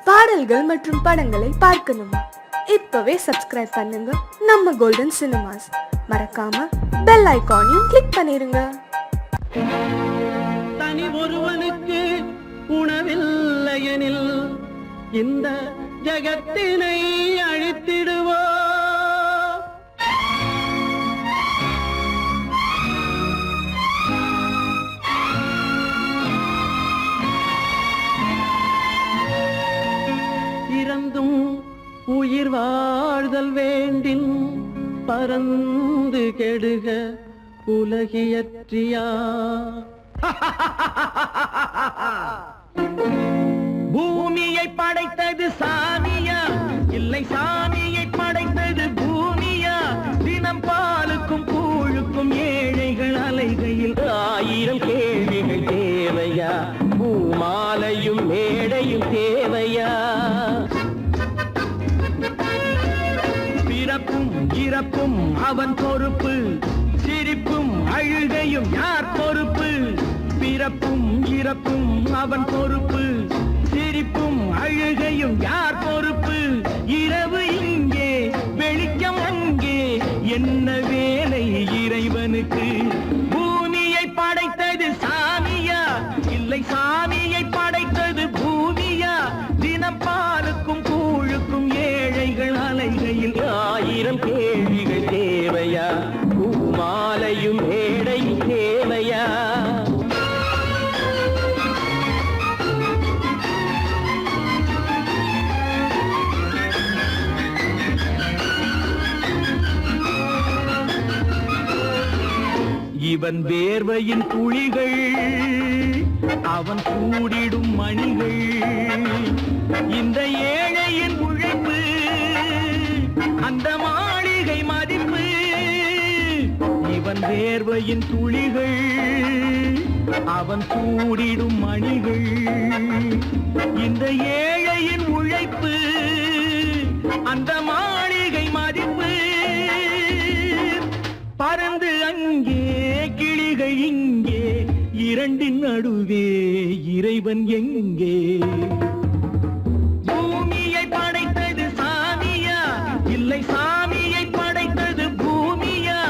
பாடல்கள் மற்றும் படங்களை பார்க்கணுமா? இப்பவே சப்ஸ்கிரைப் பண்ணுங்க நம்ம கோல்டன் சினிமாஸ். மறக்காம பெல் ஐகானையும் கிளிக் பண்ணிருங்க. தனி ஒருவனுக்கு உணவில்லையெனில் இந்த ஜகத்தினை அழித்திடுவோ. இறந்தும் உயிர் வாழ்தல் வேண்டின் பறந்து கெடுக உலகியற்றியா. பூமியை படைத்தது சாமியா, இல்லை சாமியை படைத்தது பூமியா? தினம் பாலுக்கும் கூழுக்கும் ஏழைகள் அலைகையில் 1000 கேள்விகள் தேவையா? பூமாலையும் மேடையும் தேவையா? பிறப்பும் இறப்பும் அவன் பொறுப்பு, சிரிப்பும் அழுகையும் யார் பொறுப்பு? பிறப்பும் இறப்பும் அவன் பொறுப்பு, சிரிப்பும் அழுகையும் யார் பொறுப்பு? இரவு இங்கே வெளிச்சம் அங்கே, என்ன வேலை இறைவனுக்கு? பூமியை படைத்தது சாமியா, இல்லை சாமியை படைத்தது பூமியா? தினம் பாலுக்கும் கூழுக்கும் ஏழைகள் அலைகையில் 1000 கேள்விகள் தேவையா? பூமாலையும் மேடையும் தேவையா? இவன் வேர்வையின் துளிகள், அவன் கூடிடும் மணிகள், இந்த ஏழையின் உழைப்பு, அந்த மாளிகை மதிப்பு. இவன் வேர்வையின் துளிகள், அவன் கூடிடும் மணிகள், இந்த ஏழையின் உழைப்பு, அந்த மாளிகை மதிப்பு. பறந்து அங்கே கிளிகள் இங்கே, இரண்டின் நடுவே இறைவன் எங்கே? பூமியை படைத்தது சாமியா, இல்லை சாமியை படைத்தது பூமியா?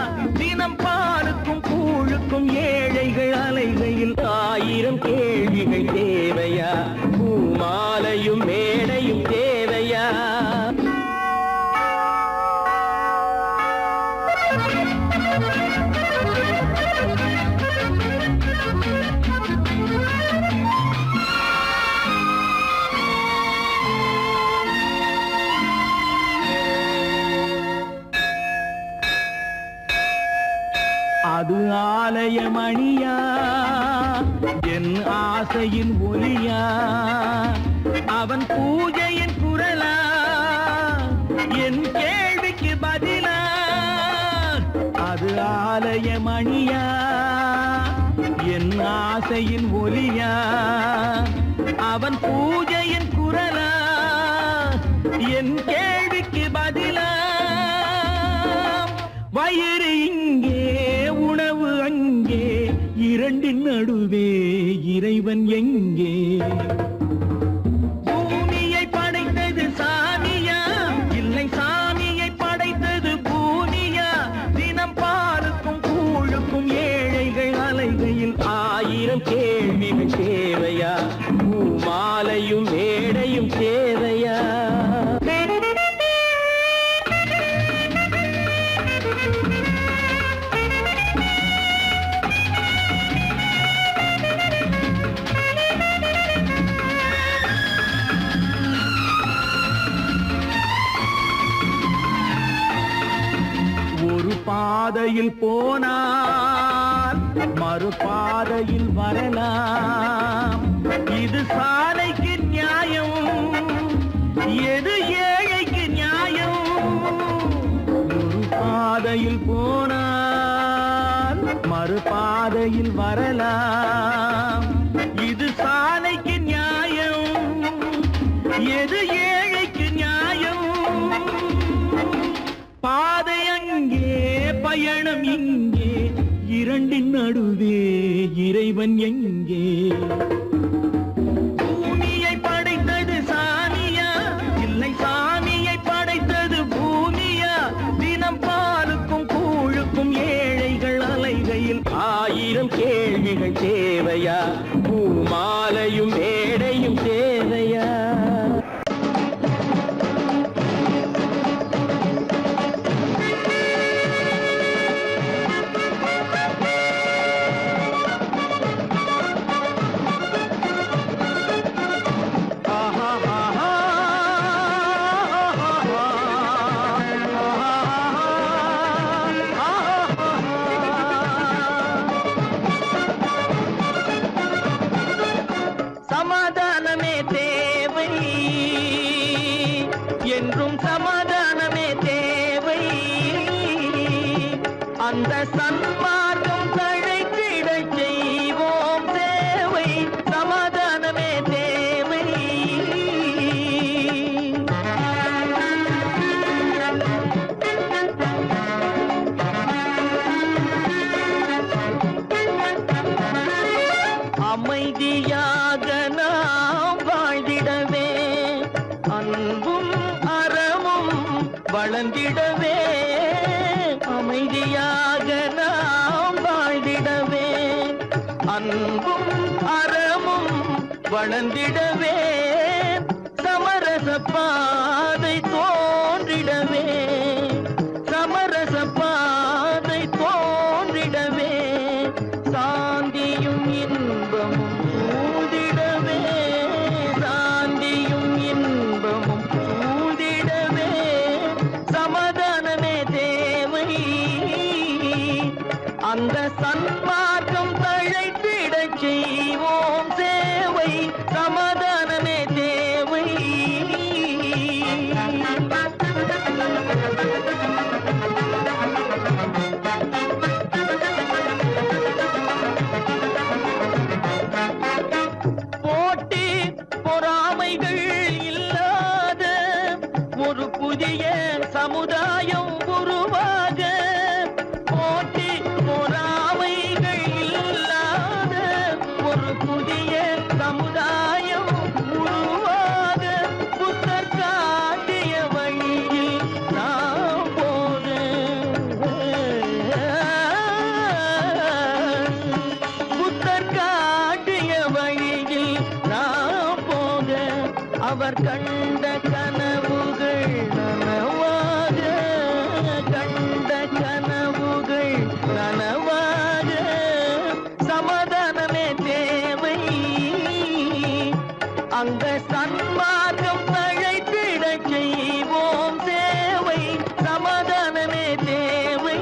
தினம் பாலுக்கும் கூழுக்கும் ஏழைகள் அலைகையில் 1000 கேள்விகள் தேவையா? பூமாலையும் மேடையும் தேவையா? அது ஆலயமணியா, என் ஆசையின் ஒலியா? அவன் பூஜையின் குரலா, என் கேள்விக்கு பதிலா? அது ஆலயமணியா, என் ஆசையின் ஒலியா? அவன் பூஜையின் குரலா, என் கேள்விக்கு பதிலா? வயிறு இங்கே உணவு அங்கே, இரண்டின் நடுவே இறைவன் எங்கே? பூமியை படைத்தது சாமியா, இல்லை சாமியை படைத்தது பூமியா? தினம் பாலுக்கும் கூழுக்கும் ஏழைகள் அலைகையில் 1000 கேள்விகள் தேவையா? பூமாலையும் மேடையும் தேவையா? ஒரு பாதையில் போனால் மறுபாதையில் வரலாம். இது சாலைக்கு நியாயம், எது ஏழைக்கு நியாயம்? ஒரு பாதையில் போனால் மறுபாதையில் வரலாம். இது சாலைக்கு நியாயம், எது ஏழைக்கு நியாயம்? பாதை அங்கே பயணம் இங்கே, இரண்டின் நடுவே இறைவன் எங்கே? பூமியை படைத்தது சாமி, என்றும் சமாதானமே தேவை. அந்த சன்மார்க்கம் தழைத்திடச் செய்வோம் சேவை. சமாதானமே தேவை. அமைதியாக நாம் வாழ்ந்திடவே, அன்பும் அறமும் வளர்ந்திடவே. அமைதியாக நாம் வாழ்ந்திடவே, அன்பும் அறமும் வளர்ந்திடவே. சமரச பாதை தோன்றிடவே, சமரச பாதை தோன்றிடவே. சாந்தியும் இன்பமும் சூழ்ந்திடவே, சாந்தியும் இன்பமும் சூழ்ந்திடவே. சமாதானமே தேவை. அந்த சன்மார்க்கம் தழைத்திடச் செய்வோம் சேவை. சமாதானமே தேவை. போட்டி பொறாமைகள் இல்லாத ஒரு புதிய சமுதாயம் உருவாக. போட்டி பொறாமைகள் இல்லாத ஒரு புதிய சமுதாயம் உருவாக. புத்தர் காட்டிய வழியில் நாம் போக, புத்தர் காட்டிய வழியில் நாம் போக. அவர் கண்ட கனவுகள் நனவாக, கண்ட கனவுகள் நனவாக. சமாதானமே தேவை. அங்க சன்மார்க்கம் தழைத்திடச் செய்வோம் சேவை. சமாதானமே தேவை.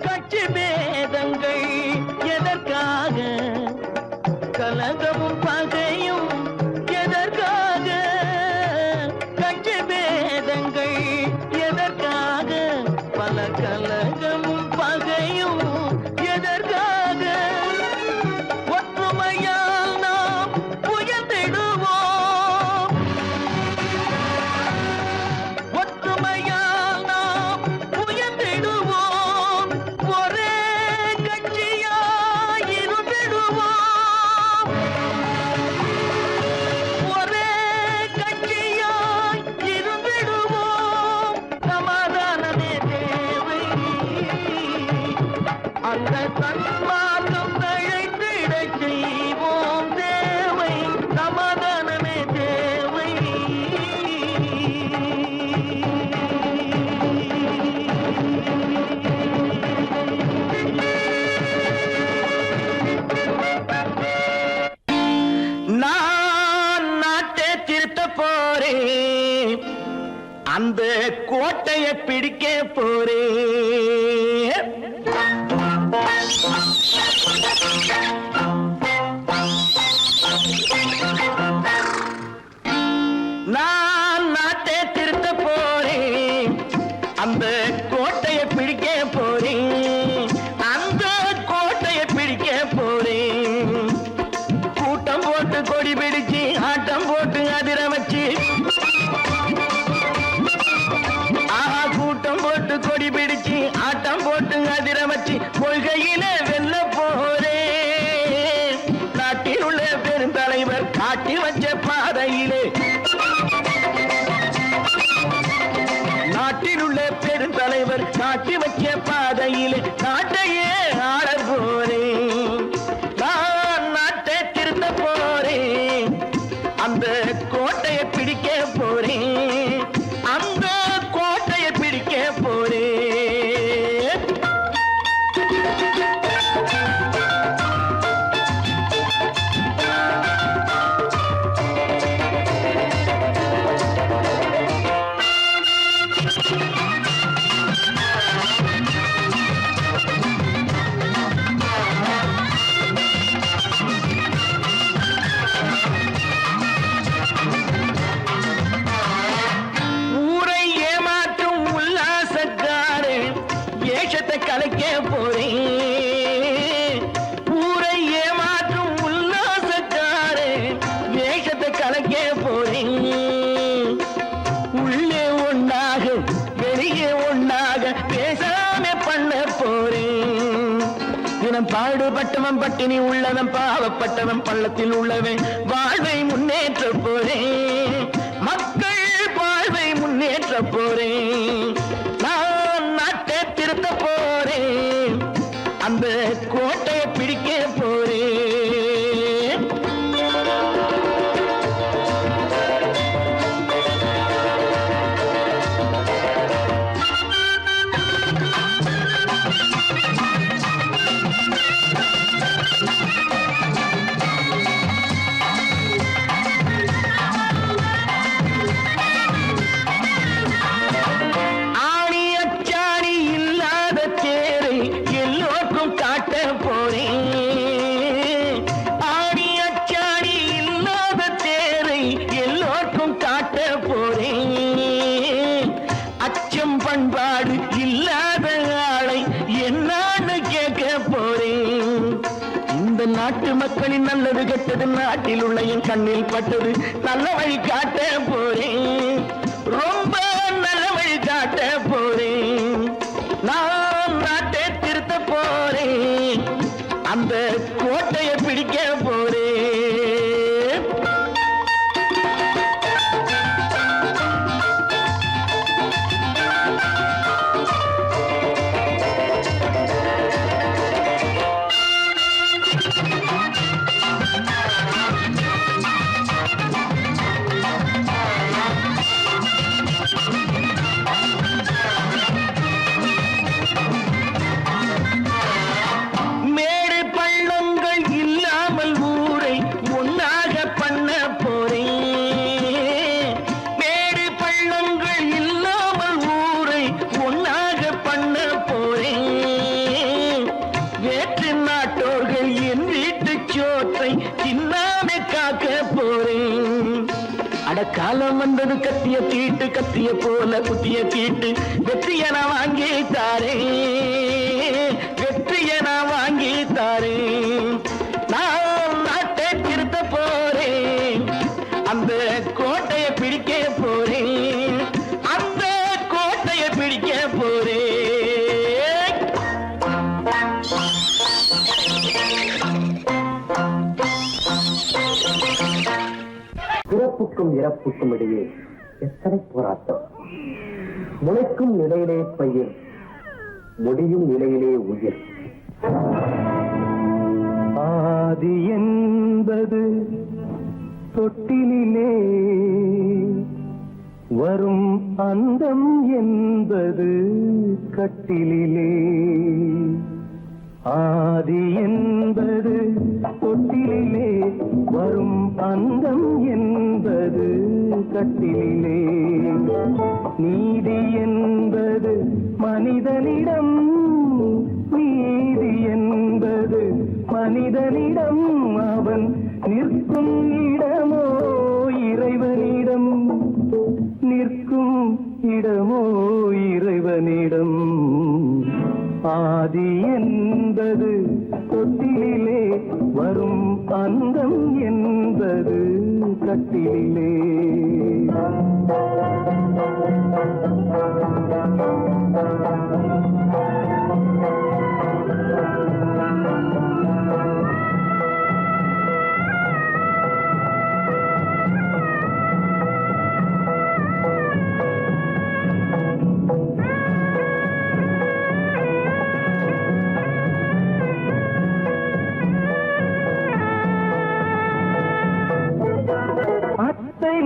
கட்சி பேதங்கள் எதற்காக, கலகமும் பகையும் எதற்காக. கட்சி பேதங்கள் எதற்காக, பல கலகமும் பகையும் எதற்காக. ஒற்றுமையால் நாம் உயர்ந்திடுவோம், ஒற்றுமையால் நாம் உயர்ந்திடுவோம். ஒரே கட்சியாய் இருந்திடுவோம், ஒரே கட்சியாய் இருந்திடுவோம். சமாதானமே தேவை. அந்த சன்மார்க்கம் தழைத்திடச் செய்வோம் தேவை. சமாதானமே தேவை. நான் நாட்டை திருத்த போறேன், அந்த கோட்டையை பிடிக்க போறேன். நான் நாட்டை திருத்த போறேன், அந்த கோட்டையை பிடிக்க போறேன், அந்த கோட்டையை பிடிக்க போறேன். கூட்டம் போட்டு கொடி பிடிச்சு ஆட்டம் போட்டு அதிர வச்சு, ஆஹா கூட்டம் போட்டு கொடி பிடிச்சு ஆட்டம் போட்டு அதிர வச்சு கொள்கையில வெல்ல போறேன். நாட்டில் உள்ள பெருந்தலைவர் காட்டி வச்ச பாதையிலே, நாட்டில் உள்ள பெருந்தலைவர் காட்டி வச்ச பாதையிலே நாட்டையே ஆள போறேன். நான் நாட்டை திருத்த போறேன், அந்த கோட்டையை பிடிக்க போறேன், அந்த கோட்டையை பிடிக்க போறேன். கலைக்க போறேன். ஊரை ஏமாற்றும் உல்லாசக்காரே வேஷத்தை கலைக்க போறேன். உள்ளே ஒண்ணாக வெளியே ஒண்ணாக பேசாம பண்ண போறேன். தினம் பாடுபட்டவன் பட்டினி உள்ளவன் பாவப்பட்டவன் பள்ளத்தில் உள்ளவன் வாழ்வை முன்னேற்ற போறேன். மக்கள் வாழ்வை முன்னேற்ற போறேன். நான் நாட்டை திருத்த போறேன். அந்த கோட்டையை பிடிக்க போறேன். ஆணி அச்சாணி இல்லாத தேரை எல்லோருக்கும் காட்ட போறேன். ஆணி அச்சாணி இல்லாத தேரை எல்லோருக்கும் காட்ட போறேன். அச்சம் பண்பாடு இல்லாத ஆளை என்னான்னு கேட்க போறேன். இந்த நாட்டு மக்களின் நல்லது கெட்டது நாட்டில் உள்ள என் கண்ணில் பட்டது நல்ல வழி காட்ட போறேன். ரொம்ப நல்ல வழி காட்ட போறேன். நான் நாட்டை திருத்த போறேன். அந்த கோட்டையை பிடிக்க போறேன். மேடு பள்ளங்கள் இல்லாமல் ஊரை ஒன்னாக பண்ண போறேன். மேடு பள்ளங்கள் இல்லாமல் ஊரை ஒன்னாக பண்ண போறேன். வேற்று நாட்டோர்கள் என் வீட்டு சோற்றை தின்னாமே காக்க போறேன். அடக்காலம் வந்தது கத்திய தீட்டு கத்திய போல குத்திய தீட்டு வெற்றிய நான் வாங்கி தாரேன். வெற்றிய நான் வாங்கி தாரேன். நான் நாட்டை திருத்த போறேன். அந்த கோட்டையை பிடிக்க போறேன். அந்த கோட்டையை பிடிக்க போறேன். பிறப்புக்கும் இறப்புக்கும் இடையே எத்தனை போராட்டம். முளைக்கும் நிலையிலே பயிர், முடியும் நிலையிலே உயிர். ஆதி என்பது தொட்டிலே வரும், அந்தம் என்பது கட்டிலே. ஆதி என்பது தொட்டிலே வரும், அந்தம் என்பது கட்டிலே. நீதி என்பது மனிதனிடம், நீதி என்பது மனிதனிடம். அவன் நிற்கும் இடமோ இறைவனிடம், நிற்கும் இடமோ இறைவனிடம். ஆதி என்பது தொட்டிலே வரும், அந்தம் என்பது கட்டிலே.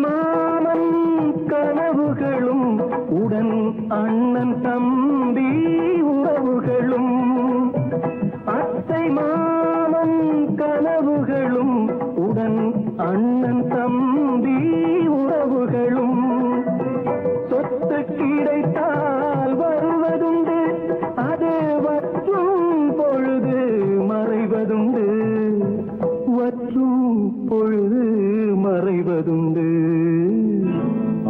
மாமன் கனவுகளும் உடன் அண்ணன் தம்பி உறவுகளும். அத்தை மாமன் கனவுகளும் உடன் அண்ணன் தம்பி உறவுகளும். சொத்து கிடைத்தால் வருவதுண்டு, அது வற்றும் பொழுது மறைவதுண்டு, வற்றும் பொழுது மறைவதுண்டு.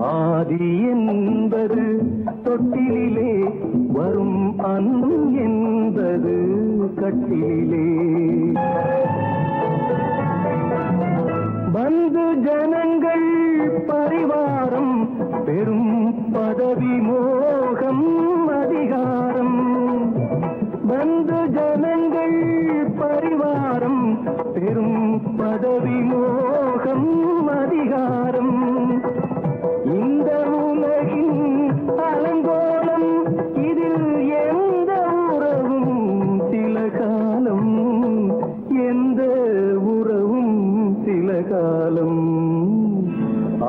ஆதி என்பது தொட்டிலே தொட்டிலே வரும் அன்பம் என்பது கட்டிலே. வந்து ஜனங்கள் பரிவாரம் பெரும் பதவி மோகம் அதிகாரம். வந்து ஜனங்கள் பரிவாரம் பெரும் பதவி மோகம் அதிகாரம். இந்த உலகின் அலங்கோலம் இதில் எந்த உறவும் சில காலம், எந்த உறவும் சில காலம்.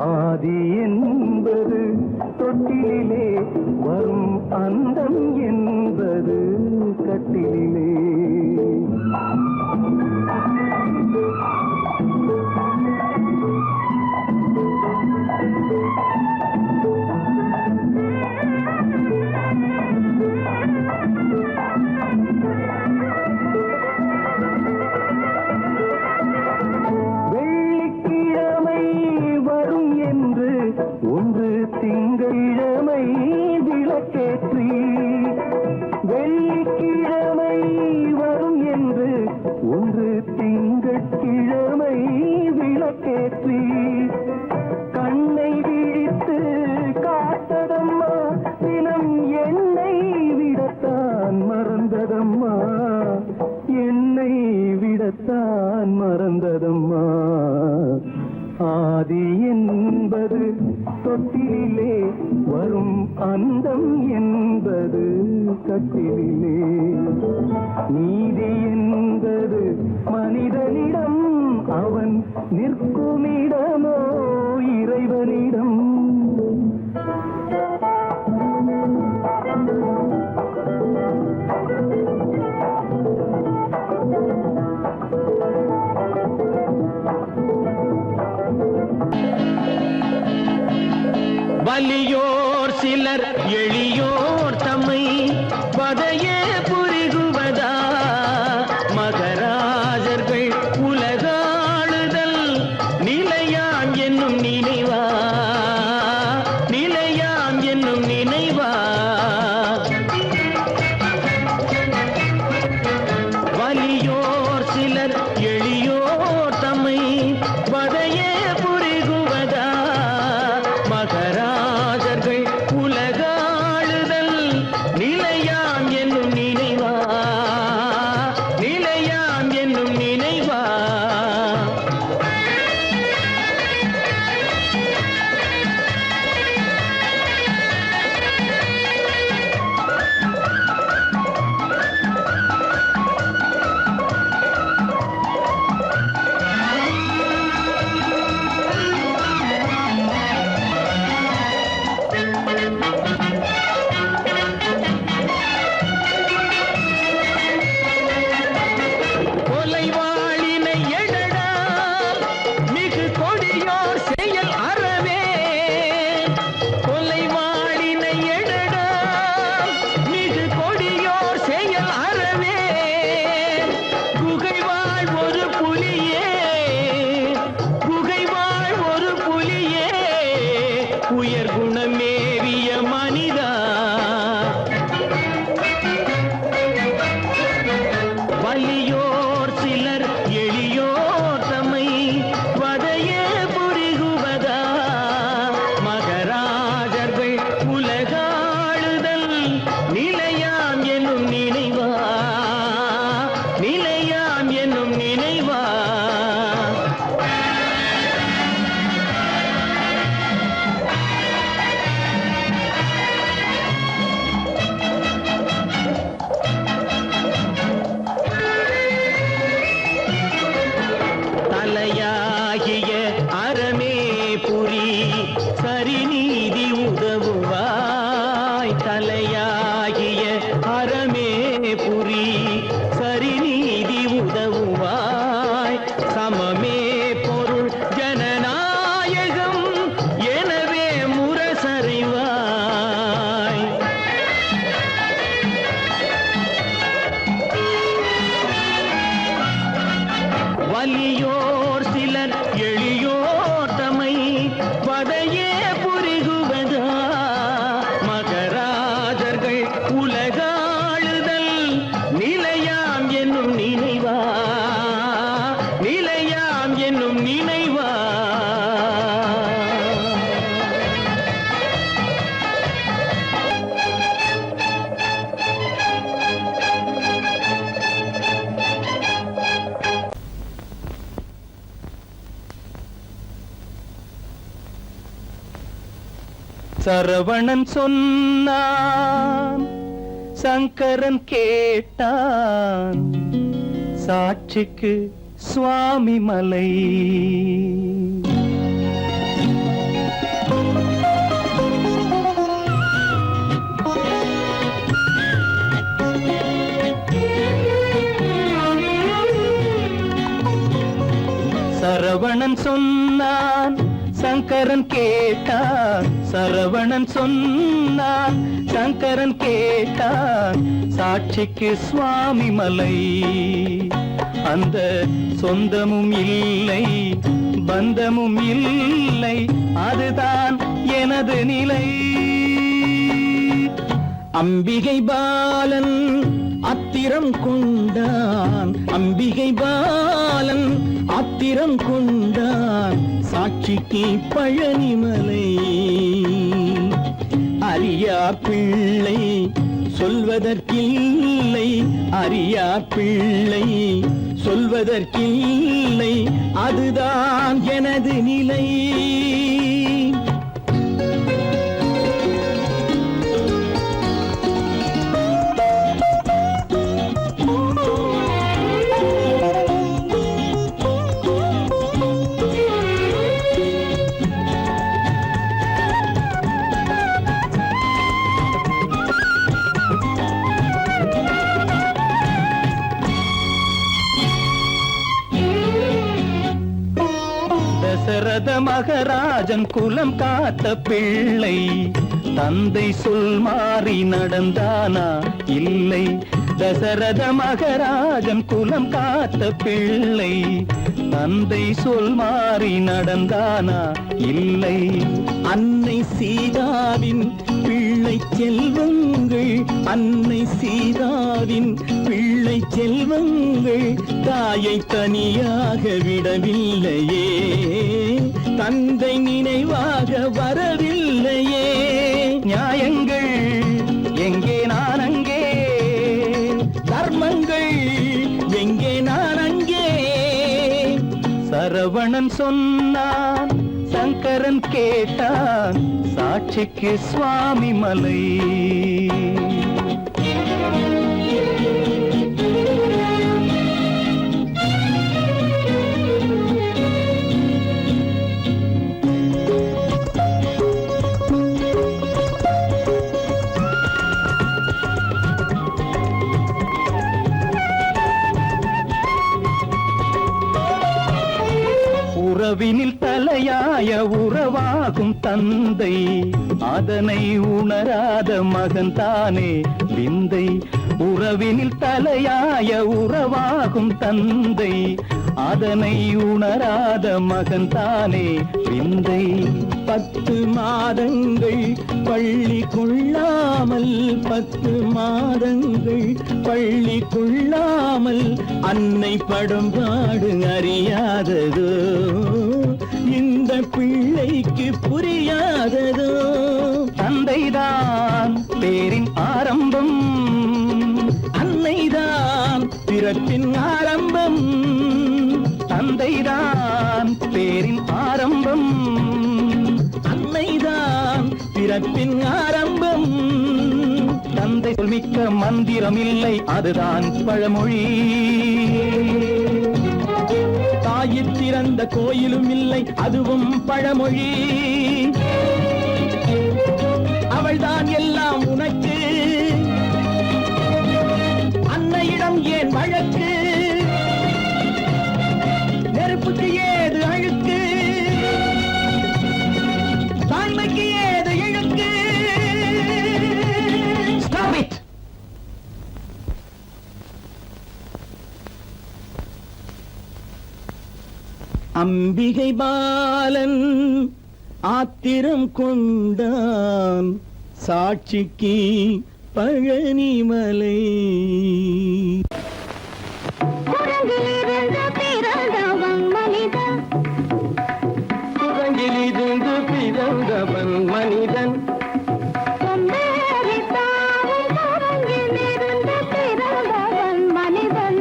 ஆதி என்பது தொட்டிலே வரும் அந்தம் என்பது கட்டிலே. வெள்ளிக்கிழமை வரும் என்று ஒன்று திங்களிழமை விளக்கேற்றி. வெள்ளிக்கிழமை வரும் என்று ஒன்று திங்கட்கிழமை விளக்கேற்றி. கண்ணை விழித்து காத்ததம்மா தினம் என்னை விடத்தான் மறந்ததம்மா, என்னை விடத்தான் மறந்ததம்மா. ஆதி என்பது தொட்டிலே வரும் அந்தம் என்பது கட்டிலே. நீதி என்பது மனிதனிடம் அவன் நிற்குமிடமோ இறைவனிடம். வலியோர் சிலர் எளியோர் தம்மை பதையே புரிகுவதா. மகராஜர்கள் உலகாளுதல் நிலையாம் என்னும் நினைவா, நிலையாம் என்னும் நினைவா. வலியோர் சிலர் எளியோர் தம்மை பதையே புரிகுவதா. மகராஜர்கள் உலகாளுதல் நிலையாம் என்னும் நினைவா, நிலையாம் என்னும் நினைவா. கொலைவாளினை எழடா மிகு கொடியோர் செயல் அறவே. கொலைவாளினை எழடா மிகு கொடியோர் செயல் அறவே. குகைவாழ் ஒரு புலியே, குகைவாழ் ஒரு புலியே, உயர் குணமேவிய மனிதா. வலியோர் சிலர் எளியோர் தம்மை வதையே புரிகுவதா. மகராஜர்கள் உலகாளுதல் நிலையாம் என்னும் நினைவா, நிலையாம் என்னும் நினைவா. தலையாகிய அறமே புரி சரிநீதி உதவுவாய். தலையாகிய அறமே புரி சரிநீதி உதவுவாய். சமமே பொருள் ஜனநாயகம் எனவே முரசறைவாய். வலியோர் சிலர் எளியோர் தம்மை பதையே புரிகுவதா. மகராஜர்கள் உலகாளுதல் நிலையாம் என்னும் நினைவா, நிலையாம் என்னும் நினைவா. சரவணன் சொன்னான், சங்கரன் கேட்டான், சாட்சிக்கு சுவாமி மலை. சரவணன் சொன்னான், சங்கரன் கேட்டான், சரவணன் சொன்னான், சங்கரன் கேட்டான், சாட்சிக்கு சுவாமி மலை. அந்த சொந்தமும் இல்லை, பந்தமும் இல்லை, அதுதான் எனது நிலை. அம்பிகை பாலன் அத்திரம் கொண்டான், அம்பிகை பாலன் ஆத்திரம் கொண்டான், சாட்சிக்கு பழனிமலை. அறியா பிள்ளை சொல்வதற்கில்லை, அறியா பிள்ளை சொல்வதற்கில்லை, அதுதான் எனது நிலை. தசரத மகராஜன் குலம் காத்த பிள்ளை, தந்தை சொல் மாறி நடந்தானா இல்லை. தசரத மகராஜன் குலம் காத்த பிள்ளை, தந்தை சொல் மாறி நடந்தானா இல்லை. அன்னை சீதாவின் பிள்ளை செல்வங்கள், அன்னை சீதாவின் பிள்ளை செல்வங்கள் தாயை தனியாக விடவில்லையே, தந்தை நினைவாக வரவில்லையே. நியாயங்கள் எங்கே நான் அங்கே, தர்மங்கள் எங்கே நான் அங்கே. சரவணன் சொன்னான், சங்கரன் கேட்டான், சாட்சிக்கு சுவாமி மலை. உறவினில் தலையாய உறவாகும் தந்தை, அதனை உணராத மகன் தானே விந்தை. உறவினில் தலையாய உறவாகும் தந்தை, அதனை உணராத மகன் தானே விந்தை. 10 மாதங்கள் பள்ளி கொள்ளாமல், 10 மாதங்கள் பள்ளி கொள்ளாமல் அன்னை படும் பாடு அறியாததோ, இந்த பிள்ளைக்கு புரியாததோ. தந்தைதான் பேரின் ஆரம்பம், அன்னைதான் பிறப்பின் ஆரம்பம். தந்தைதான் பேரின் ஆரம்பம், அன்னைதான் பிறப்பின் ஆரம்பம். தந்தை சொல்மிக்க மந்திரம் இல்லை, அதுதான் பழமொழி. தாயிற் திறந்த கோயிலும் இல்லை, அதுவும் பழமொழி. அவள்தான் எல்லாம் உனக்கு, அன்னையிடம் ஏன் வழக்கு? நெருப்புக்கு ஏது அழுக்கு, தாய்மைக்கு ஏது இழுக்கு? Stop it! அம்பிகை பாலன் ஆத்திரம் கொண்டான், சாட்சிக்கு பழனிமலை. குரங்கிலிருந்து பிறந்தவன் மனிதன், குரங்கிலிருந்து பிறந்தவன் மனிதன், கொம்பேறி தாவும் குரங்கிலிருந்து பிறந்தவன் மனிதன்,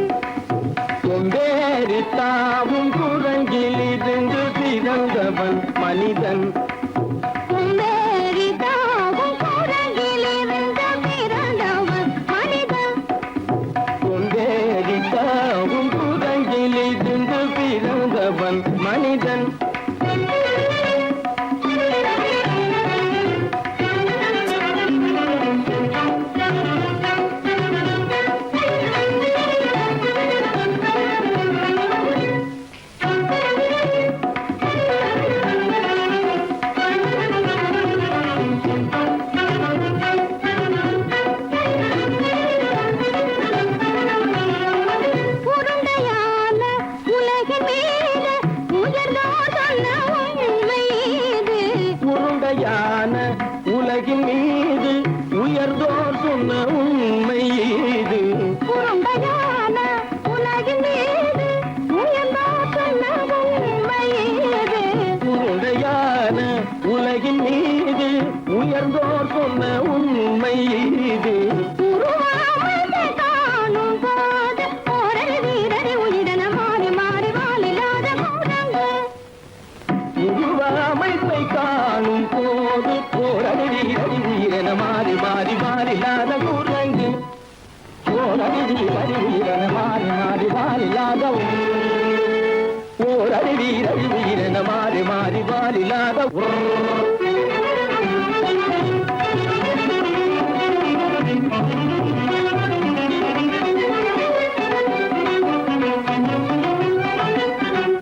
கொம்பேறி தாவும் குரங்கிலிருந்து பிறந்தவன் மனிதன், கொம்பேறி தாவும் குரங்கிலிருந்து பிறந்தவன் மனிதன், கொம்பேறி தாவும் குரங்கிலிருந்து பிறந்தவன் மனிதன். உருண்டையான உலகின் மீது உயர்ந்தோர் சொன்ன உண்மை இது. உருண்டையான உலகின் மீது உயர்ந்தோர் சொன்ன உண்மை இது. உருண்டையான உலகின் மீது உயர்ந்தோர் சொன்ன உண்மை இது. உருண்டையான உலகின் மீது உயர்ந்தோர் சொன்ன உண்மை இது. உருவாமையை காணும் போது ஓரடி வீரடி உயிரென மாறி மாறி வாழில்லாத கூடங்கு. உருவமைப்பை காணும் போது போரடி வீரடி வீரன மாறி மாறி மாறில்லாத குரங்கு. போரடி வீரடி வீரன மாறி மாறி மாறில்லாத போரடி வீரடி வீரன மாறி மாறி மாறில்லாத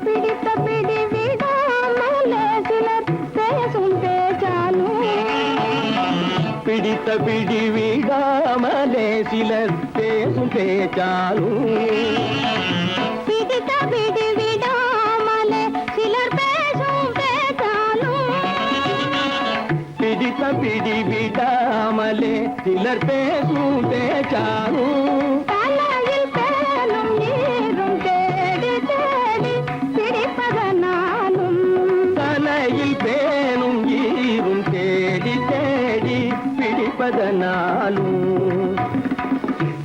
பிடித்த பிடி விடாமலே சிலர் பேசும் பேச்சாலும், பிடித்த பிடி விடாமலே சிலர் பேசும் பேச்சாலும், பிடித்த பிடி விடாமலே சிலர் பேசும் பேச்சாலும், பிடித்த பிடி விடாமலே சிலர் பேசும் பேச்சாலும், தலையில் பேனும் நீரும் தேடி தேடி பிடிப்பதனாலும், தலையில் பேனும் ஈரும் தேடி தேடி பிடிப்பதனாலும்,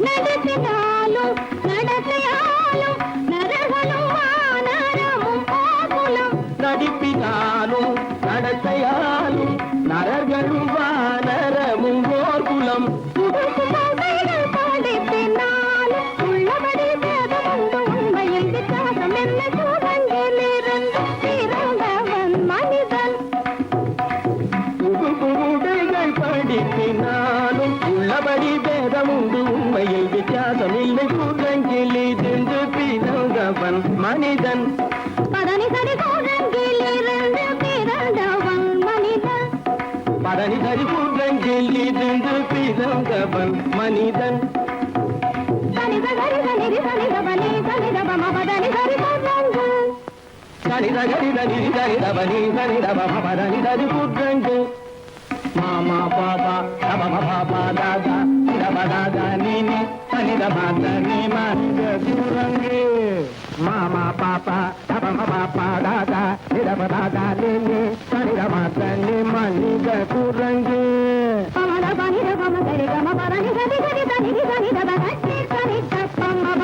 நடத்தினாலும் நடத்தையாலும் நரகளும் வானரமும் கோகுலம், நடிப்பினாலும் நடத்தையாலும் நரர்களும் வானரமும் ஓர்குலம், உடுக்கும் கொள்கைகள் படிப்பினாலும் உள்ளபடி வேதம் உண்டு உண்மையில் வித்தியாசம் என்ன சூழங்கிலிருந்து பிறந்தவன் மனிதன், உடைகள் படிப்பினாலும் உள்ளபடி பேதம் உண்டு உண்மையில் வித்தியாசம் இல்லை. குரங்கிலிருந்து பிறந்தவன் மனிதன், பதனி சரி சூழங்கிலிருந்து பிறந்தவன் மனிதன், பதனி சரி குரங்கிலிருந்து பிறந்தவன் மனிதன், சனித சரித நிதி சனித பலி சனித பம பதனி சரி சூழங்கு, சனித கரித நிதி சரித பனி சனித பம பதனி சரி குரங்கு. மாமா பாபா தப பாபா தாதா தப தாதா நீனி சனித மாத நீ மனித குரங்கு. மாமா பாப்பா தப பாப்பா தாதா நிதப தாதா நீனி சனித மாத நீ மனித குரங்கு. பமத பனித பம சரி கம பதனி சரி சரி தனிதி சனித பகட்டி சனி தப்பமப,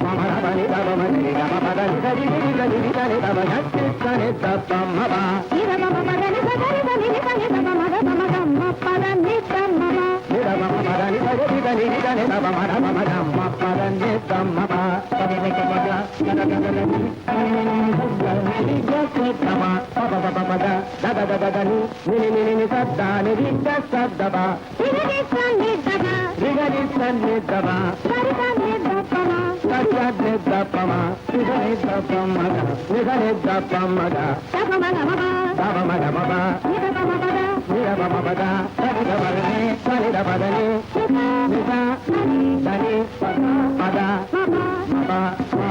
மமர பனி தப மனி தப பதனி சரி நிதி சனி தப கட்டி சனி தப்பமப. நித பம பதனி சரி தனிதி சனி தப மத பம கம்ம பதனி தம்மப, நிதப பதனி சரி நிதி சனி தப மத பம கம்ம பதனி தம்மப. பதனி தப கதகதனி தம பப பப பத தத தத தனி நினி நினி சத்தா நிதி சத்தப நிதி சனி தப ரிகரி சன்னி தப சரி சனி தப்பம, சரி தப்பம நிதனி தப்பமக நிதனி தப்பமக தபம கமப, தப மக மப நித பம பத நிதப மபத சரி தபதனி சரி தபதனி நித தனி பத மப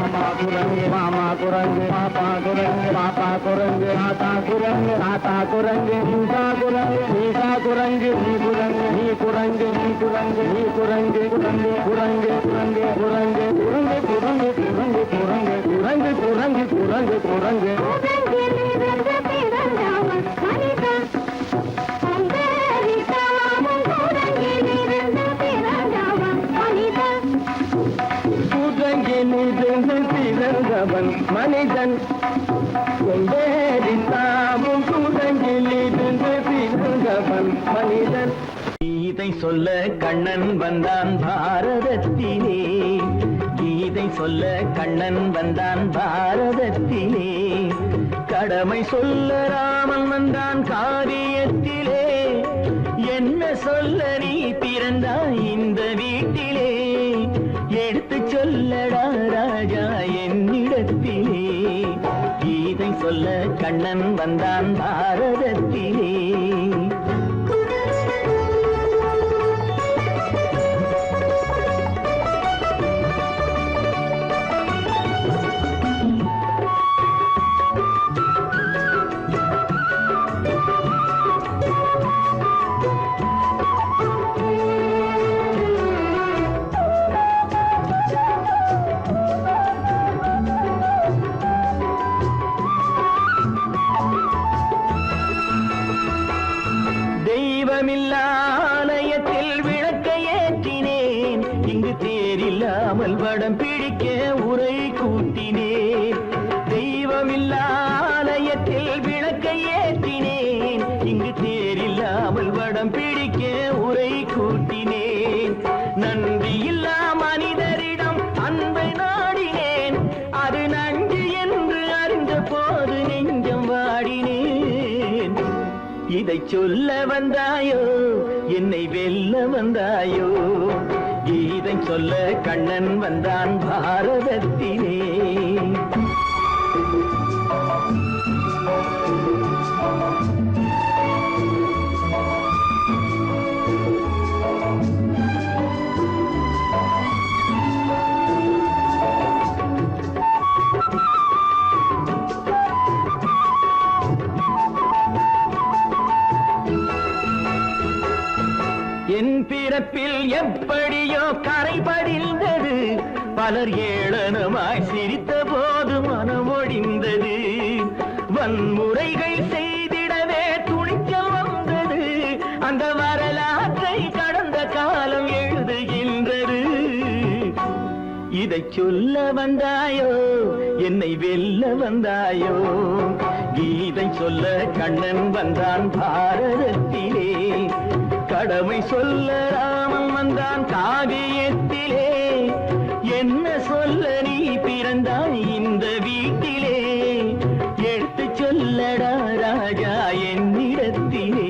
மப குரங்கு மாமா குரங்கு பாப்பா குரங்கு பாப்பா குரங்கு ஆத்தா குரங்கு ஆத்தா குரங்கு நீசா குரங்கு நீசா குரங்கு நீ குரங்கு நீ குரங்கு நீ குரங்கு நீ குரங்கு குரங்கு குரங்கு குரங்கு குரங்கு குரங்கு குரங்கு குரங்கு குரங்கு குரங்கு குரங்கு குரங்கு குரங்கிலிருந்து பிறந்தவன் மனிதன் கொம்பேறித்தாமும் குரங்கிலிருந்து பிறந்தவன் மனிதன் குரங்கிலிருந்து பிறந்தவன் மனிதன் கொம்பேறித்தாமும் குரங்கிலிருந்து பிறந்தவன் மனிதன் கீதை சொல்ல கண்ணன் வந்தான் பாரதத்திலே கீதை சொல்ல கண்ணன் வந்தான் பாரதத்திலே கடமை சொல்ல ராமன் வந்தான் காரியத்திலே என்ன சொல்ல நீ பிறந்தாய் இந்த வீட்டிலே எடுத்து சொல்லடா ராஜா என்னிடத்திலே கீதை சொல்ல கண்ணன் வந்தான் பாரதத்திலே ஆலயத்தில் விளக்கை ஏற்றினேன் இங்கு தேரில்லாமல் வடம் பிடிக்க உரை கூட்டினேன் தெய்வமில்லா ஆலயத்தில் விளக்கை ஏற்றினேன் இங்கு தேரில்லாமல் வடம் பிடிக்க உரை கூட்டினேன் நன்றியில்லா மனிதரிடம் அன்பை நாடினேன் அது நன்றி என்று அறிந்த போது நெஞ்சம் வாடினேன் இதை சொல்ல வந்தாயோ என்னை வெல்ல வந்தாயோ கீதை சொல்ல கண்ணன் வந்தான் பாரதத்திலே என் பிறப்பில் எப்படியோ கரை படிந்தது பலர் ஏளனமாய் சிரித்த போது மனமொடிந்தது வன்முறைகள் செய்திடவே துணிச்சல் வந்தது அந்த வரலாற்றை கடந்த காலம் எழுதுகின்றது இதை சொல்ல வந்தாயோ என்னை வெல்ல வந்தாயோ கீதை சொல்ல கண்ணன் வந்தான் பாரதத்திலே கடமை சொல்ல ராமன் வந்தான் காவியத்திலே என்ன சொல்ல நீ பிறந்தாய் இந்த வீட்டிலே எடுத்து சொல்லடா ராஜா என்னிடத்திலே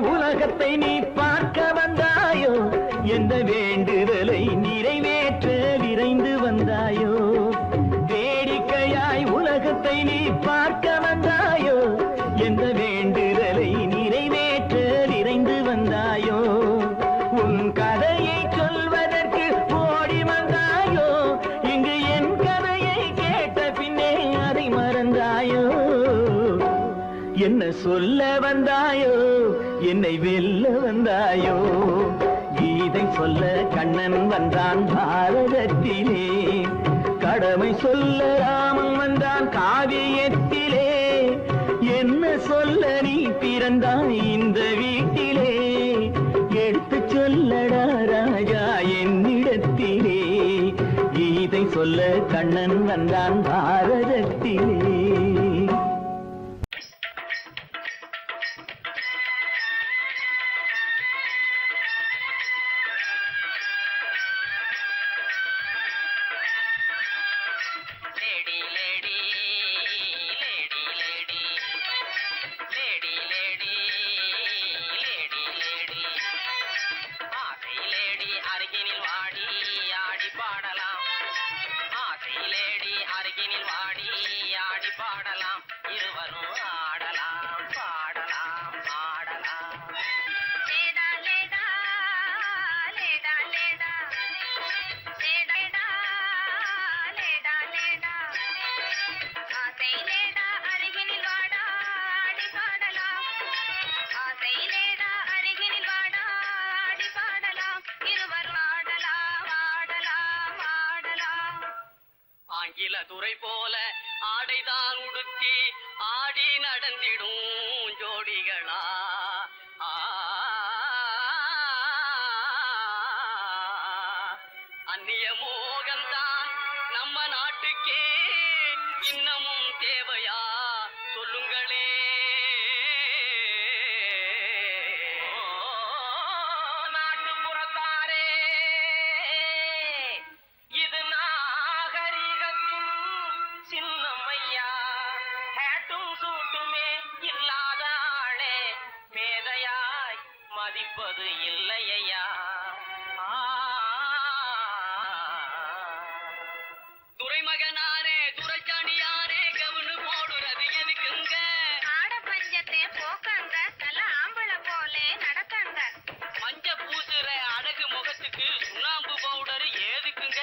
உலகத்தை நீ பார்க்க வந்தாயோ எந்த வேண்டுதலை நிறைவேற்ற விரைந்து வந்தாயோ வேடிக்கையாய் உலகத்தை நீ பார்க்க வந்தாயோ எந்த வேண்டுதலை நிறைவேற்ற விரைந்து வந்தாயோ உன் கதையை சொல்வதற்கு ஓடி வந்தாயோ இங்கு என் கதையை கேட்ட பின்னே அதை மறந்தாயோ என்ன சொல்ல வந்தாயோ என்னை வெல்ல வந்தாயோ கீதை சொல்ல கண்ணன் வந்தான் பாரதத்திலே கடமை சொல்ல ராமன் வந்தான் காவியத்திலே என்ன சொல்ல நீ பிறந்தாய் இந்த வீட்டிலே எடுத்து சொல்லடா ராஜா என்னிடத்திலே கீதை சொல்ல கண்ணன் வந்தான் பாரதத்திலே அருகினில் வாடி ஆடி பாடலாம் ஆசையிலேடி அருகினில் வாடி ஆடி பாடலாம் இருவரும் ஆடலாம் பாடலாம் ஆடலாம் லேடா லேடா லேடா லேடா லேடா லேடா லேடா ஆசை லேடா அருகினில் வாடா ஆடி பாடலாம் ஆசை லேடா அருகினில் வாடா ஆடி பாடலாம் இருவரும் ஆடலாம் ஆடலாம் ஆடலாம் ஆங்கில துறை போல ஆடைதான் உடுத்தி ஆடி நடந்திடும் ஜோடிகளா அந்நிய மோகம்தான் நம்ம நாட்டுக்கே இன்னமும் தேவையா சொல்லுங்களே நாட்டுப்புறத்தாரே இது நாகரிகத்தின் சின்னம்மையா ஹேட்டும் சூட்டுமே இல்லாத ஆளே மேதையாய் மதிப்பது இல்லையா துரைமகனாரே துரைச்சாணியாரே கவுனு போடுறது எதுக்குங்க ஆட பஞ்சத்தை போக்கங்க நல்ல ஆம்பள போலே நடக்கங்க மஞ்ச பூசுற அழகு முகத்துக்கு சுண்ணாம்பு பவுடர் ஏதுக்குங்க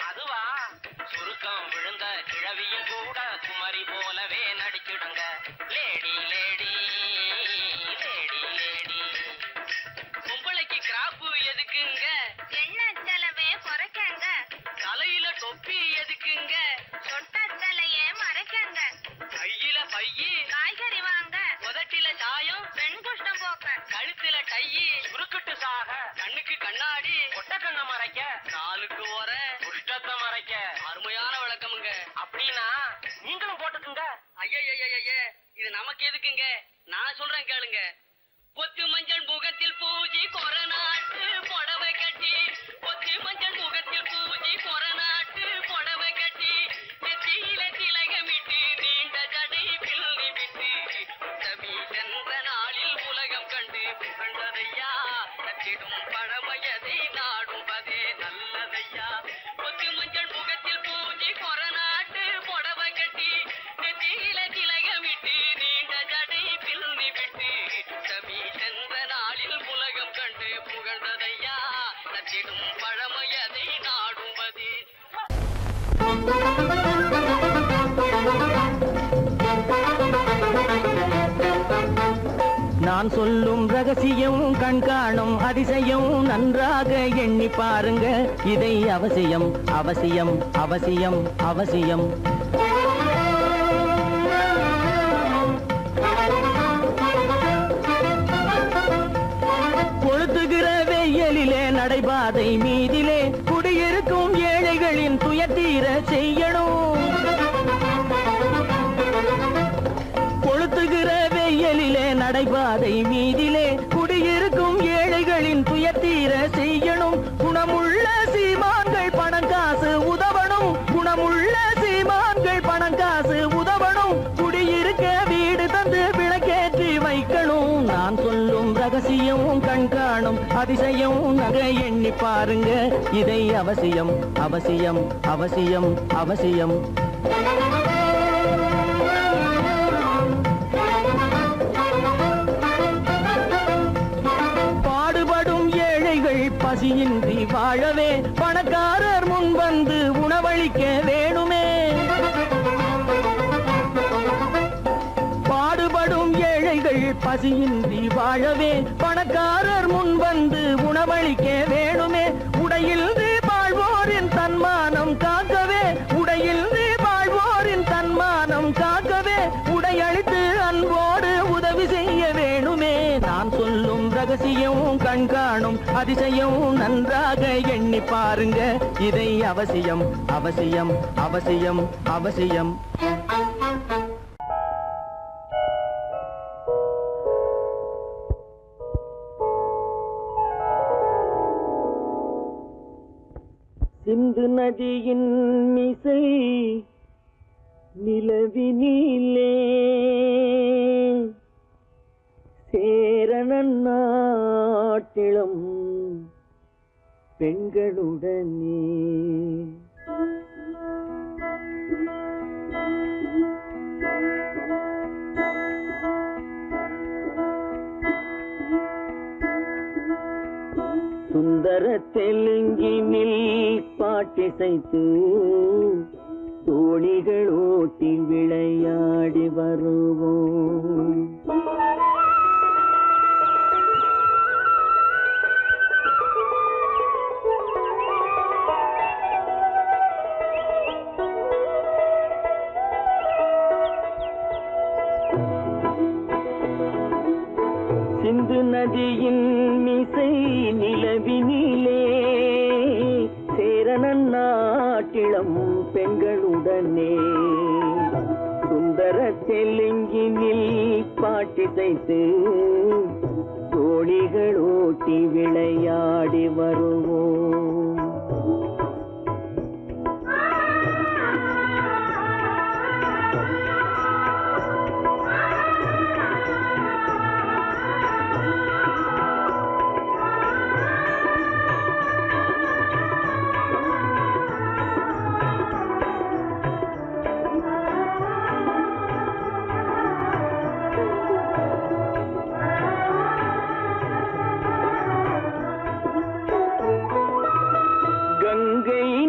அதுவா சுருக்கம் விழுந்த கிழவியும் கூட குமரி போலவே நடிச்சிடுங்க லேடி லேடி லேடி லேடி பொம்பளைக்கு கிராப்பு எதுக்குங்க எண்ணெய் செலவே குறைக்கங்க தலையில தொப்பி எதுக்குங்க சொட்ட தலையே மறைக்கங்க கையில பையி காய்கறி வாங்க உதட்டில சாயம் பெண் குஷ்டம் போக்க கழுத்துல டையி சுருக்கிட்டு சாக கண்ணுக்கு கண்ணாடி ஒட்ட கண்ண மறைக்க காலுக்கு ஓர குஷ்டத்தை மறைக்க அருமையான விளக்கமுங்க அப்படின்னா நீங்களும் போட்டுக்குங்க ஐய இது நமக்கு எதுக்குங்க நான் சொல்றேன் கேளுங்க பொத்து மஞ்சள் முகத்தில் பூஜி கொரநாட்டு புடவை கட்டி பொத்து மஞ்சள் முகத்தில் பூஜி கொரநாட்டு புடவை கட்டி நெத்தியில திலகமிட்டு நீண்ட ஜடை பிள்ளி விட்டு தவி சென்ற நாளில் உலகம் கண்டு புகழ்ந்ததையா நச்சிடும் பழமையதை நாடுவதே நல்லதையா பொத்து மஞ்சள் முகத்தில் பூஜி கொரநாட்டு புடவை கட்டி நெத்தியில திலகமிட்டு நீண்ட ஜடை பிள்ளி விட்டு தவி சென்ற நாளில் உலகம் கண்டு புகழ்ந்ததையா நச்சிடும் பழமையதை நாடுவதே நான் சொல்லும் ரகசியம் கண்காணும் அதிசயம் நன்றாக எண்ணி பாருங்க இதை அவசியம் அவசியம் அவசியம் அவசியம் கொளுத்துகிற வெயிலிலே நடைபாதை மீதிலே குடியிருக்கும் ஏழைகளின் துயத்தீர செய்யணும் கொளுத்துகிற வெயிலிலே நடைபாதை மீதிலே குடியிருக்கும் ஏழைகளின் துயத்தீர செய்யணும் குணமுள்ள சீமான்கள் பணம் காசு உதவணும் குணமுள்ள சீமான்கள் பணம் காசு உதவணும் குடியிருக்க வீடு தந்து விளக்கேற்றி வைக்கணும் நான் சொல்லும் ரகசியம் கண்காணும் அதிசயம் நகை எண்ணி பாருங்க இதை அவசியம் அவசியம் அவசியம் அவசியம் பாடுபடும் ஏழைகள் பசியின்றி வாழவே பணக்காரர் முன் வந்து உணவளிக்க வேணுமே பாடுபடும் ஏழைகள் பசியின்றி வாழவே பணக்காரர் முன் வந்து உணவளிக்க வேணுமே உடையில் வாழ்வோரின் தன்மானம் காக்கவே உடையில் வாழ்வோரின் தன்மானம் காக்கவே உடையளித்து அன்போடு உதவி செய்ய வேணுமே நான் சொல்லும் ரகசியம் கண்காணும் அதிசயம் நன்றாக எண்ணி பாருங்க இதை அவசியம் அவசியம் அவசியம் அவசியம் சிந்து நதியின் மிசை நிலவினிலே சேரணன் நாட்டிலம் பெண்களுடனே. சுந்தர தெலுங்கினில் பாட்டிசைத்து தோணிகள் ஓட்டி விளையாடி வருவோம். சிந்து நதியின் மிசை நிலவினிலே சேரணன் நாட்டிளம் பெண்களுடனே சுந்தர தெலுங்கினில் பாட்டிசைத்து தோணிகள் ஓட்டி விளையாடி வருவோம்.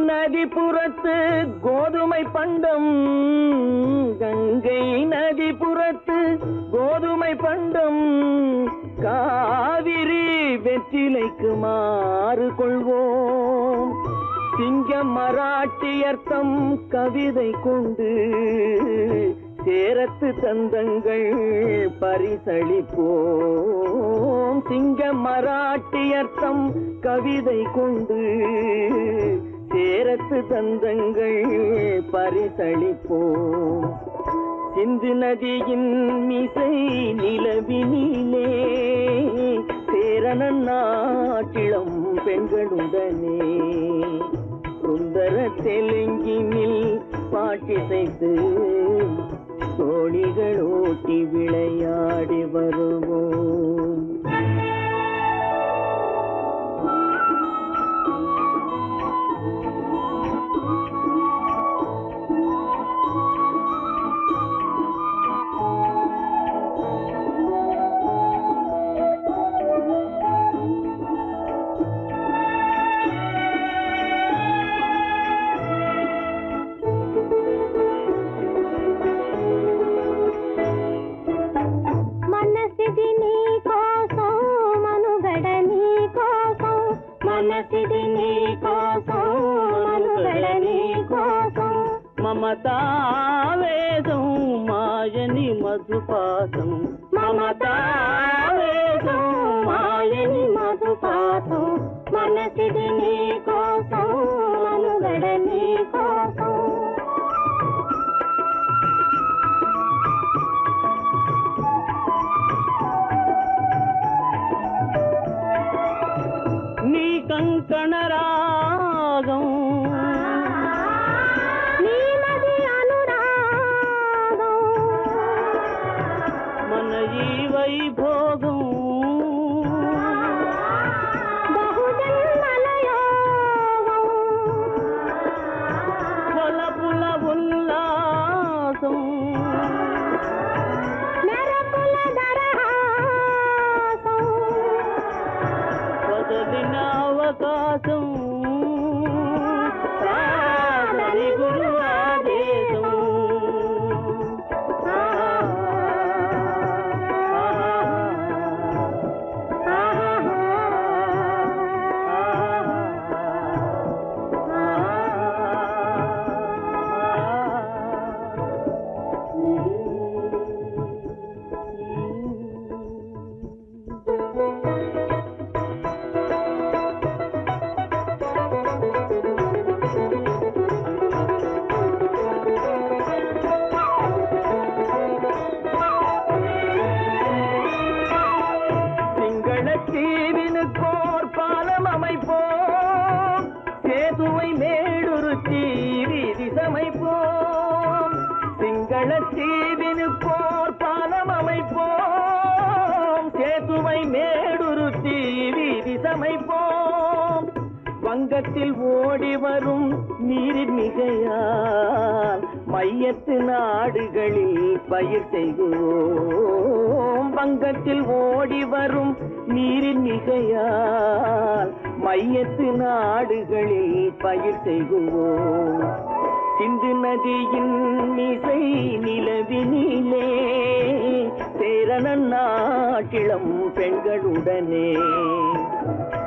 நதிபுறத்து கோதுமை பண்டம், கங்கை நதிபுறத்து கோதுமை பண்டம், காவிரி வெற்றிலைக்கு மாறு கொள்வோம். சிங்கம் மராட்டியர்த்தம் கவிதை கொண்டு சேரத்து தந்தங்கள் பரிசளிப்போம். சிங்கம் மராட்டியர்த்தம் கவிதை கொண்டு சேரத்து தந்தங்கள் பரிசளிப்போம். சிந்து நதியின் மிசை நிலவினிலே சேரணன் நாட்டிளம் பெண்களுடனே சுந்தர தெலுங்கினில் பாட்டிசைத்து தோணிகள் ஓட்டி விளையாடி வருவோம். మమతావేదం మాయని మధుపాసం, మమతావేదం మాయని మధుపాసం, మనసిది నీ కోసం మనుగడ నీ కోసం. నీ కంకణ రాగం వైభోగం బహుజన్మలయోగం కొలపుల ఉల్లాసం మెరపుల దరహాసం వదలిన అవకాశం సాధని గురు ఆదేశం. சிங்களத்தீவினுக்கோர் பாலம் அமைப்போம், சேதுவை மேடுருத்தி வீதி சமைப்போம். வங்கத்தில் ஓடி வரும் நீரின் மிகையால் மையத்து நாடுகளில் பயிர் செய்குவோம். வங்கத்தில் ஓடி வரும் நீரின் மிகையால் மையத்து நாடுகளில் பயிர் செய்குவோம். சிந்து நதியின் மிசை நிலவினிலே சேரணன் நாட்டிளம் பெண்களுடனே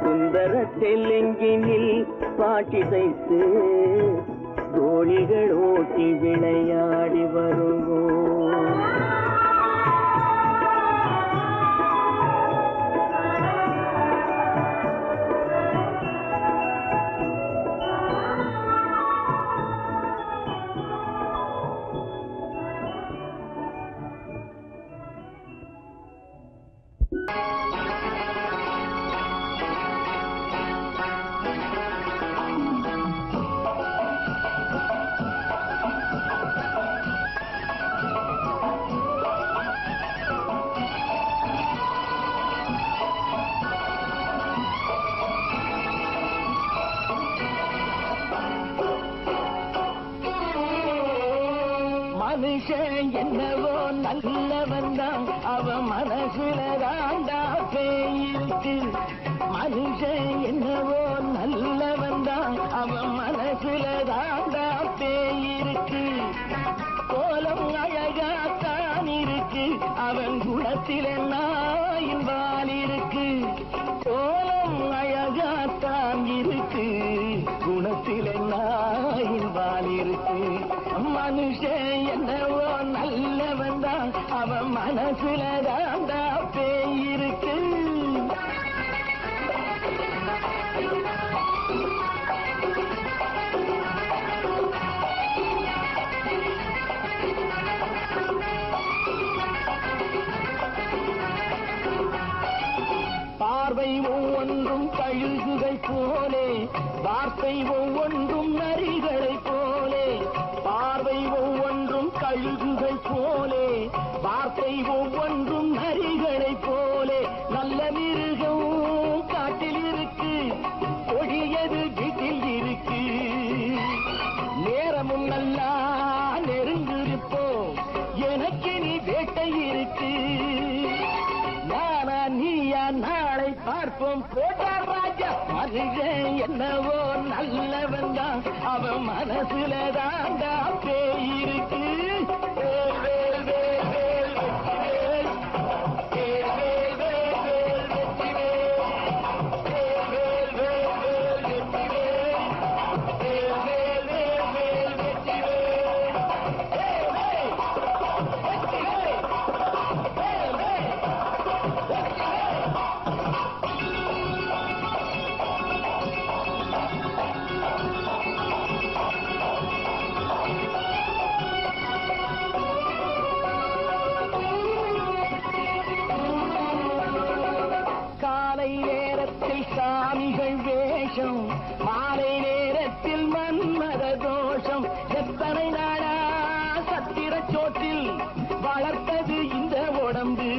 சுந்தர தெலுங்கினில் பாட்டிசைத்து தோழிகள் ஓட்டி விளையாடி வருவோம். மனுஷன் என்னவோ நல்லவன் தான், அவன் மனசுல தாண்டா பேயிருக்கு. மனுஷன் என்னவோ நல்லவன் தான், அவன் மனசுல தாண்டா பேயிருக்கு. கோலம் அழகாத்தான் இருக்கு, அவன் குணத்தில நாயின் வால் இருக்கு. கோலம் அழகாத்தான் இருக்கு, குணத்தில நாயின் வால் இருக்கு. மனுஷன் என்னவோ நல்லவன் தான், அவன் மனசுல தாண்டா பேயிருக்கு. பார்வை ஒவ்வொன்றும் கழுகுகள் போலே, வார்த்தை ஒவ்வொன்றும் நரிகளை போலே. பார்வை ஒவ்வொன்றும் கழுகுகள் போலே, வார்த்தை ஒவ்வொன்றும் நரிகளை போலே. நல்ல மிருகம் காட்டில் இருக்கு, கொடியது வீட்டில் இருக்கு. நேரமும் நல்லா நெருங்கிருப்போம், எனக்கு நீ வேட்டை இருக்கு. நானா நீயா நாளை பார்ப்போம், போட்டார் ராஜா. மனுஷன் என்னவோ நல்லவன் தான், அவன் மனசுல தாண்டா பேயிருக்கு. வேல் வேல் வேல் வேல் வெற்றிவேல், வேல் வேல் வேல் வேல் வெற்றிவேல், வேல் வேல் வேல் வேல் வெற்றிவேல், வேல் வேல் வேல் வேல் வெற்றிவேல். வேல் வேல் வெற்றிவேல், வேல் வேல் காலை நேரத்தில் சாமிகள் வேஷம், மாலை நேரத்தில் மன்மத தோஷம். எத்தனை நாளா சத்திரச்சோட்டில் வளர்த்தது இந்த உடம்பு.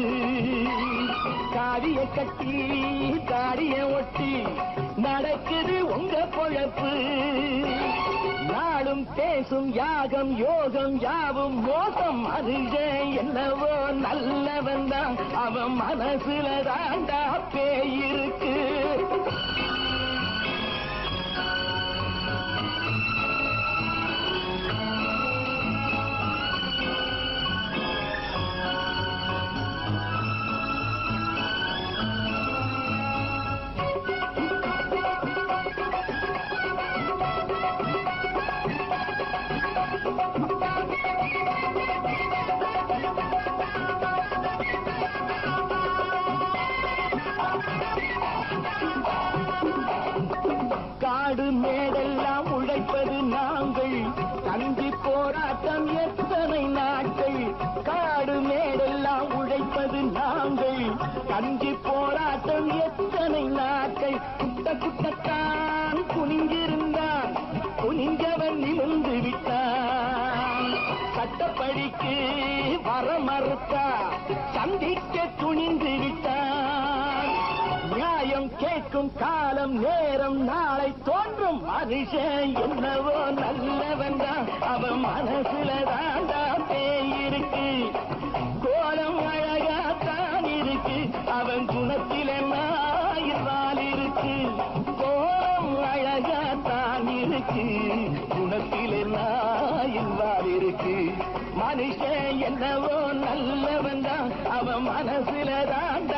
காவிய கட்டி தாடிய ஒட்டி நடக்குது உங்க பொழப்பு. நாளும் பேசும் யாகம் யோகம் யாவும் மோசம். மனுஷன் என்னவோ நல்லவன் தான், அவன் மனசுல தாண்டா பேயிருக்கு. காடு மேடெல்லாம் உழைப்பது நாங்கள், கஞ்சி போராட்டம் எத்தனை நாட்கள். காடு மேடெல்லாம் உழைப்பது நாங்கள், கஞ்சி போராட்டம் எத்தனை நாட்கள். குட்ட குட்டத்தான் குனிஞ்சிருந்தான், குனிஞ்சவன் நிமிர்ந்து விட்டான். சட்டப்படிக்கு வர மறுத்தா, சந்திக்க துணிந்து விட்டான். நியாயம் கேட்கும் காலம் காலம் நேரம் நாளை தோன்றும் மனுஷன் என்னவோ நல்லவன் தான் அவன் மனசுல தாண்டா பேய் இருக்கு கோலம் அழகாத்தான் இருக்கு அவன் குணத்தில நாயினால் இருக்கு கோலம் அழகாத்தான் இருக்கு குணத்தில நாயினால் இருக்கு மனுஷன் என்னவோ நல்லவன் தான் அவன் மனசுல தாண்டா